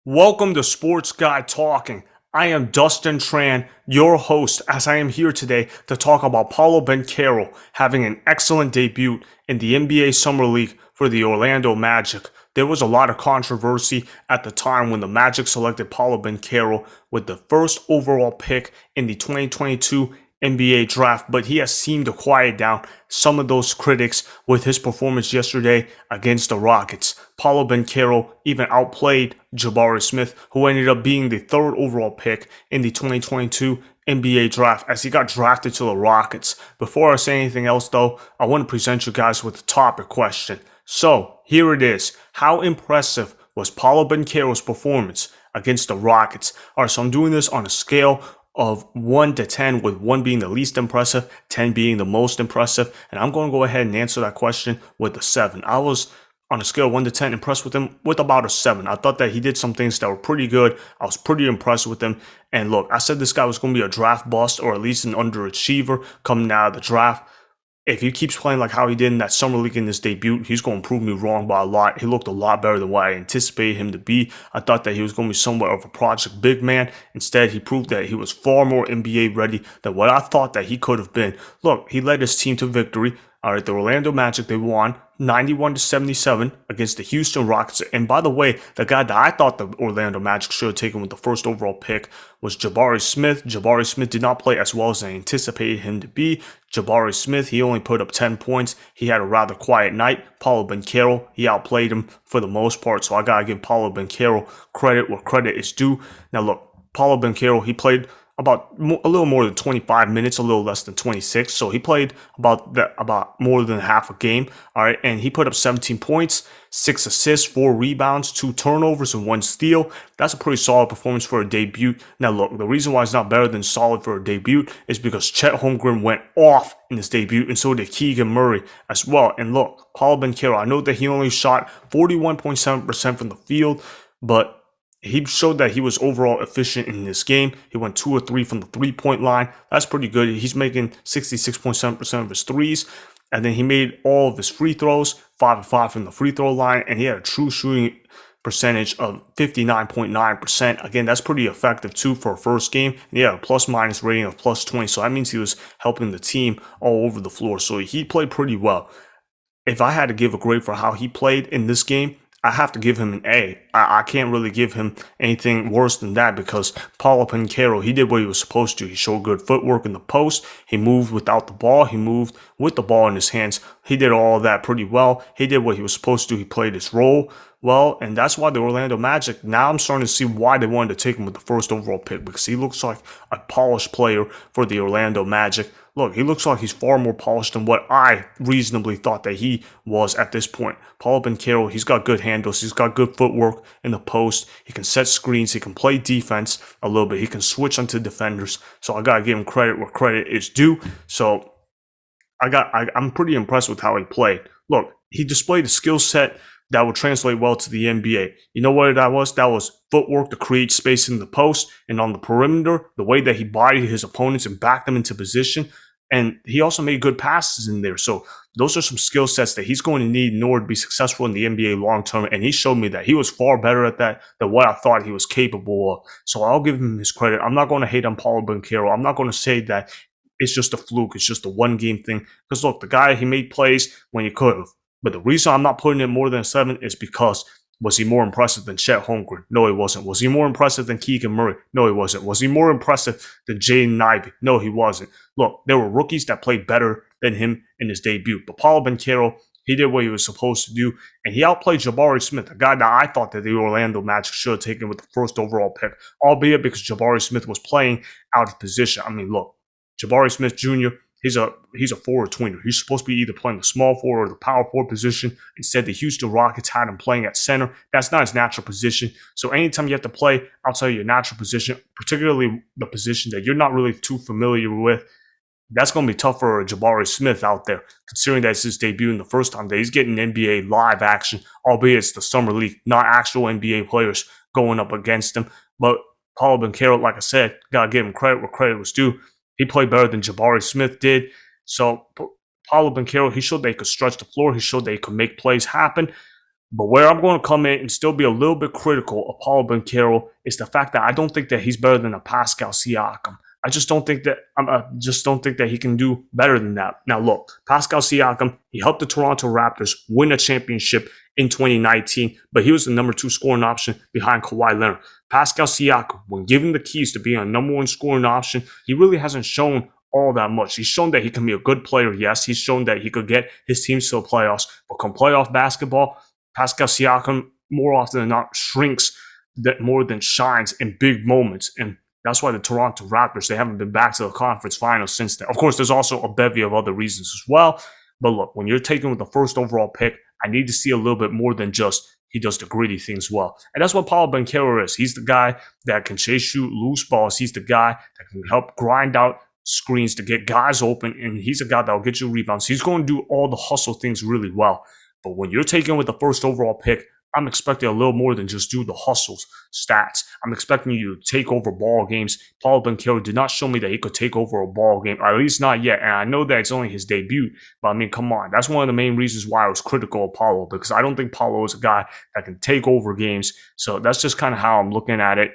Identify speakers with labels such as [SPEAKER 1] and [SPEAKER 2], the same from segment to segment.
[SPEAKER 1] Welcome to Sports Guy Talking. I am Dustin Tran, your host, as I am here today to talk about Paolo Banchero having an excellent debut in the NBA Summer League for the Orlando Magic. There was a lot of controversy at the time when the Magic selected Paolo Banchero with the first overall pick in the 2022 NBA draft, but he has seemed to quiet down some of those critics with his performance yesterday against the Rockets. Paolo Banchero even outplayed Jabari Smith, who ended up being the third overall pick in the 2022 NBA draft as he got drafted to the Rockets. Before I say anything else though, I want to present you guys with a topic question. So here it is. How impressive was Paolo Banchero's performance against the Rockets? Alright, so I'm doing this on a scale of 1 to 10, with 1 being the least impressive, 10 being the most impressive. And I'm going to go ahead and answer that question with a 7. I was on a scale of 1 to 10 impressed with him with about a 7. I thought that he did some things that were pretty good. I was pretty impressed with him. And look, I said this guy was going to be a draft bust or at least an underachiever coming out of the draft. If he keeps playing like how he did in that summer league in his debut, he's going to prove me wrong by a lot. He looked a lot better than what I anticipated him to be. I thought that he was going to be somewhat of a project big man. Instead, he proved that he was far more NBA ready than what I thought that he could have been. Look, he led his team to victory. All right, the Orlando Magic, they won 91-77 against the Houston Rockets. And by the way, the guy that I thought the Orlando Magic should have taken with the first overall pick was Jabari Smith. Jabari Smith did not play as well as I anticipated him to be. Jabari Smith, he only put up 10 points. He had a rather quiet night. Paolo Banchero, he outplayed him for the most part. So I got to give Paolo Banchero credit where credit is due. Now look, Paolo Banchero, he played about a little more than 25 minutes, a little less than 26. So he played about more than half a game. All right. And he put up 17 points, 6 assists, 4 rebounds, 2 turnovers, and 1 steal. That's a pretty solid performance for a debut. Now, look, the reason why it's not better than solid for a debut is because Chet Holmgren went off in his debut, and so did Keegan Murray as well. And look, Paolo Banchero, I know that he only shot 41.7% from the field, but he showed that he was overall efficient in this game. He went 2 or 3 from the three-point line. That's pretty good. He's making 66.7% of his threes. And then he made all of his free throws, 5 of 5 from the free throw line. And he had a true shooting percentage of 59.9%. Again, that's pretty effective too for a first game. And he had a plus-minus rating of plus 20. So that means he was helping the team all over the floor. So he played pretty well. If I had to give a grade for how he played in this game, I have to give him an A. I can't really give him anything worse than that because Paolo Banchero, he did what he was supposed to. He showed good footwork in the post. He moved without the ball. He moved with the ball in his hands. He did all of that pretty well. He did what he was supposed to. He played his role well, and that's why the Orlando Magic, now I'm starting to see why they wanted to take him with the first overall pick, because he looks like a polished player for the Orlando Magic. Look, he looks like he's far more polished than what I reasonably thought that he was at this point. Paolo Banchero, he's got good handles. He's got good footwork in the post. He can set screens. He can play defense a little bit. He can switch onto defenders. So I got to give him credit where credit is due. So I'm pretty impressed with how he played. Look, he displayed a skill set that would translate well to the NBA. You know what that was? That was footwork to create space in the post and on the perimeter, the way that he bodied his opponents and backed them into position. And he also made good passes in there. So those are some skill sets that he's going to need in order to be successful in the NBA long term. And he showed me that he was far better at that than what I thought he was capable of. So I'll give him his credit. I'm not going to hate on Paolo Banchero. I'm not going to say that it's just a fluke. It's just a one game thing. Because look, the guy, he made plays when he could have. But the reason I'm not putting it more than a 7 is because was he more impressive than Chet Holmgren? No, he wasn't. Was he more impressive than Keegan Murray? No, he wasn't. Was he more impressive than Jaden Ivey? No, he wasn't. Look, there were rookies that played better than him in his debut. But Paolo Banchero, he did what he was supposed to do, and he outplayed Jabari Smith, a guy that I thought that the Orlando Magic should have taken with the first overall pick, albeit because Jabari Smith was playing out of position. I mean, look, Jabari Smith Jr., he's a forward tweener. He's supposed to be either playing the small forward or the power forward position. Instead, the Houston Rockets had him playing at center. That's not his natural position. So anytime you have to play outside of your natural position, particularly the position that you're not really too familiar with, that's going to be tough for Jabari Smith out there, considering that it's his debut in the first time that he's getting NBA live action, albeit it's the summer league, not actual NBA players going up against him. But Paolo Banchero, like I said, got to give him credit where credit was due. He played better than Jabari Smith did. So Paolo Banchero, he showed that he could stretch the floor. He showed that he could make plays happen. But where I'm going to come in and still be a little bit critical of Paolo Banchero is the fact that I don't think that he's better than a Pascal Siakam. I just don't think that he can do better than that. Now look, Pascal Siakam, he helped the Toronto Raptors win a championship in 2019, but he was the number 2 scoring option behind Kawhi Leonard. Pascal Siakam, when given the keys to being a number 1 scoring option, he really hasn't shown all that much. He's shown that he can be a good player, yes. He's shown that he could get his teams to the playoffs, but come playoff basketball, Pascal Siakam more often than not shrinks that more than shines in big moments. And that's why the Toronto Raptors, they haven't been back to the conference finals since then. Of course, there's also a bevy of other reasons as well. But look, when you're taking with the first overall pick, I need to see a little bit more than just he does the gritty things well. And that's what Paolo Banchero is. He's the guy that can chase shoot loose balls. He's the guy that can help grind out screens to get guys open. And he's a guy that will get you rebounds. He's going to do all the hustle things really well. But when you're taking with the first overall pick, I'm expecting a little more than just do the hustles stats. I'm expecting you to take over ball games. Paolo Banchero did not show me that he could take over a ball game, or at least not yet. And I know that it's only his debut, but I mean, come on. That's one of the main reasons why I was critical of Paolo, because I don't think Paolo is a guy that can take over games. So that's just kind of how I'm looking at it.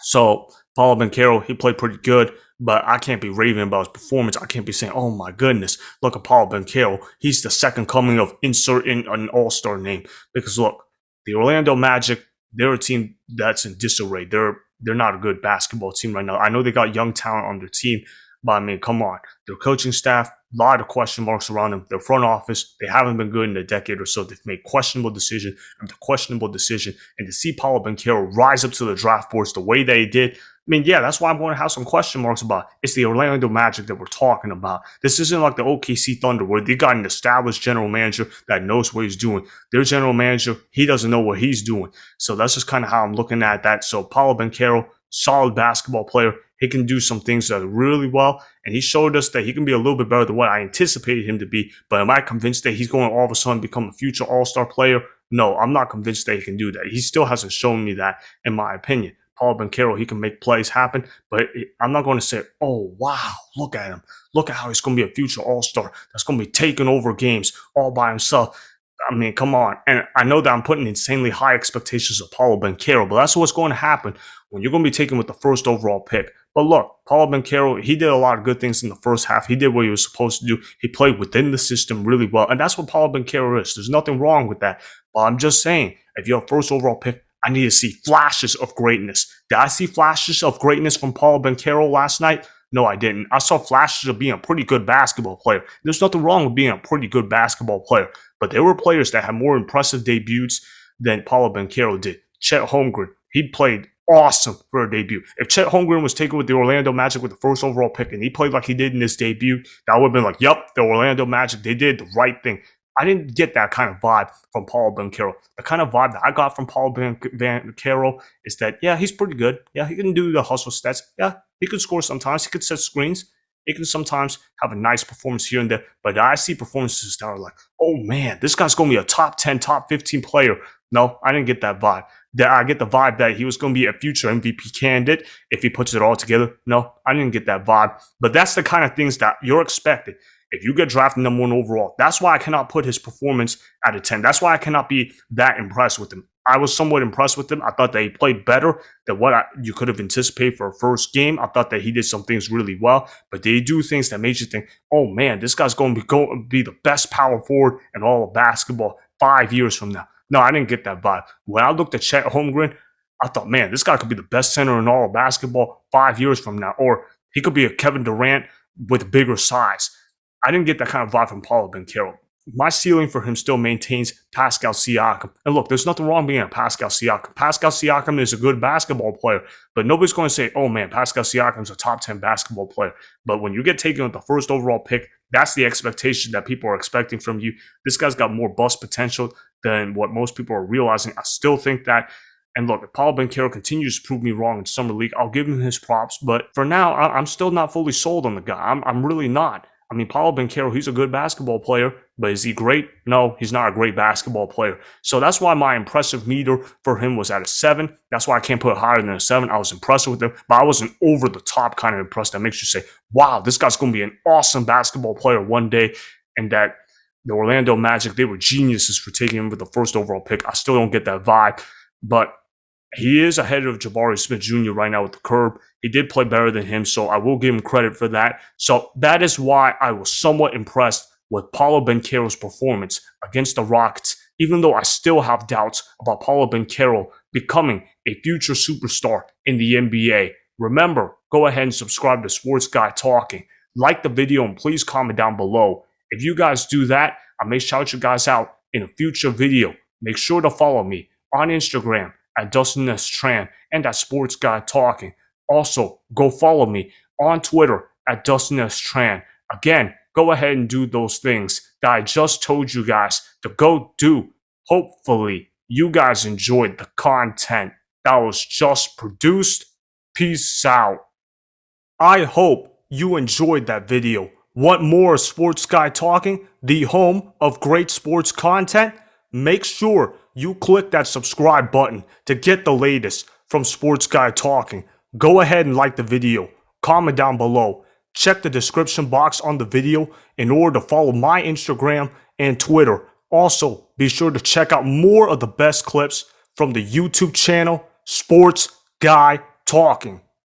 [SPEAKER 1] So Paolo Banchero, he played pretty good, but I can't be raving about his performance. I can't be saying, oh my goodness, look at Paolo Banchero. He's the second coming of insert in an all-star name. Because look, the Orlando Magic, they're a team that's in disarray. They're not a good basketball team right now. I know they got young talent on their team, but I mean, come on. Their coaching staff, a lot of question marks around them. Their front office, they haven't been good in a decade or so. They've made questionable decision after questionable decision. And to see Paolo Banchero rise up to the draft boards the way they did, I mean, yeah, that's why I'm going to have some question marks about. It's the Orlando Magic that we're talking about. This isn't like the OKC Thunder where they got an established general manager that knows what he's doing. Their general manager, he doesn't know what he's doing. So that's just kind of how I'm looking at that. So Paolo Banchero, solid basketball player. He can do some things that are really well, and he showed us that he can be a little bit better than what I anticipated him to be. But am I convinced that he's going to all of a sudden become a future all-star player? No, I'm not convinced that he can do that. He still hasn't shown me that, in my opinion. Paolo Banchero, he can make plays happen, but I'm not going to say, oh, wow, look at him. Look at how he's going to be a future all-star that's going to be taking over games all by himself. I mean, come on. And I know that I'm putting insanely high expectations of Paolo Banchero, but that's what's going to happen when you're going to be taken with the first overall pick. But look, Paolo Banchero, he did a lot of good things in the first half. He did what he was supposed to do. He played within the system really well. And that's what Paolo Banchero is. There's nothing wrong with that. But I'm just saying, if you're a first overall pick, I need to see flashes of greatness. Did I see flashes of greatness from Paolo Banchero last night? No, I didn't. I saw flashes of being a pretty good basketball player. There's nothing wrong with being a pretty good basketball player. But there were players that had more impressive debuts than Paolo Banchero did. Chet Holmgren, he played awesome for a debut. If Chet Holmgren was taken with the Orlando Magic with the first overall pick and he played like he did in his debut, that would have been like, yep, the Orlando Magic, they did the right thing. I didn't get that kind of vibe from Paolo Banchero. The kind of vibe that I got from Paolo Banchero is that, yeah, he's pretty good. Yeah, he can do the hustle stats. Yeah, he could score sometimes. He could set screens. He can sometimes have a nice performance here and there. But I see performances that are like, oh, man, this guy's going to be a top 10, top 15 player. No, I didn't get that vibe. I get the vibe that he was going to be a future MVP candidate if he puts it all together. No, I didn't get that vibe. But that's the kind of things that you're expecting. If you get drafted number 1 overall, that's why I cannot put his performance at a 10. That's why I cannot be that impressed with him. I was somewhat impressed with him. I thought that he played better than what you could have anticipated for a first game. I thought that he did some things really well, but they do things that made you think, oh man, this guy's going to be the best power forward in all of basketball 5 years from now. No, I didn't get that vibe. When I looked at Chet Holmgren, I thought, man, this guy could be the best center in all of basketball 5 years from now, or he could be a Kevin Durant with bigger size. I didn't get that kind of vibe from Paolo Banchero. My ceiling for him still maintains Pascal Siakam. And look, there's nothing wrong being a Pascal Siakam. Pascal Siakam is a good basketball player, but nobody's going to say, oh man, Pascal Siakam's a top 10 basketball player. But when you get taken with the first overall pick, that's the expectation that people are expecting from you. This guy's got more bust potential than what most people are realizing. I still think that. And look, if Paolo Banchero continues to prove me wrong in Summer League, I'll give him his props. But for now, I'm still not fully sold on the guy. I'm really not. I mean, Paolo Banchero, he's a good basketball player, but is he great? No, he's not a great basketball player. So that's why my impressive meter for him was at a 7. That's why I can't put it higher than a 7. I was impressed with him, but I wasn't over the top kind of impressed that makes you say, wow, this guy's going to be an awesome basketball player one day, and that The Orlando Magic, they were geniuses for taking him with the first overall pick. I still don't get that vibe, but he is ahead of Jabari Smith Jr. right now with the curb. He did play better than him, so I will give him credit for that. So that is why I was somewhat impressed with Paolo Banchero's performance against the Rockets, even though I still have doubts about Paolo Banchero becoming a future superstar in the NBA. Remember, go ahead and subscribe to Sports Guy Talking. Like the video and please comment down below. If you guys do that, I may shout you guys out in a future video. Make sure to follow me on Instagram at Dustin Tran and at Sports Guy Talking. Also, go follow me on Twitter at Dustin Tran. Again, go ahead and do those things that I just told you guys to go do. Hopefully, you guys enjoyed the content that was just produced. Peace out. I hope you enjoyed that video. Want more Sports Guy Talking, the home of great sports content? Make sure you click that subscribe button to get the latest from Sports Guy Talking. Go ahead and like the video, comment down below, check the description box on the video in order to follow my Instagram and Twitter. Also, be sure to check out more of the best clips from the YouTube channel Sports Guy Talking.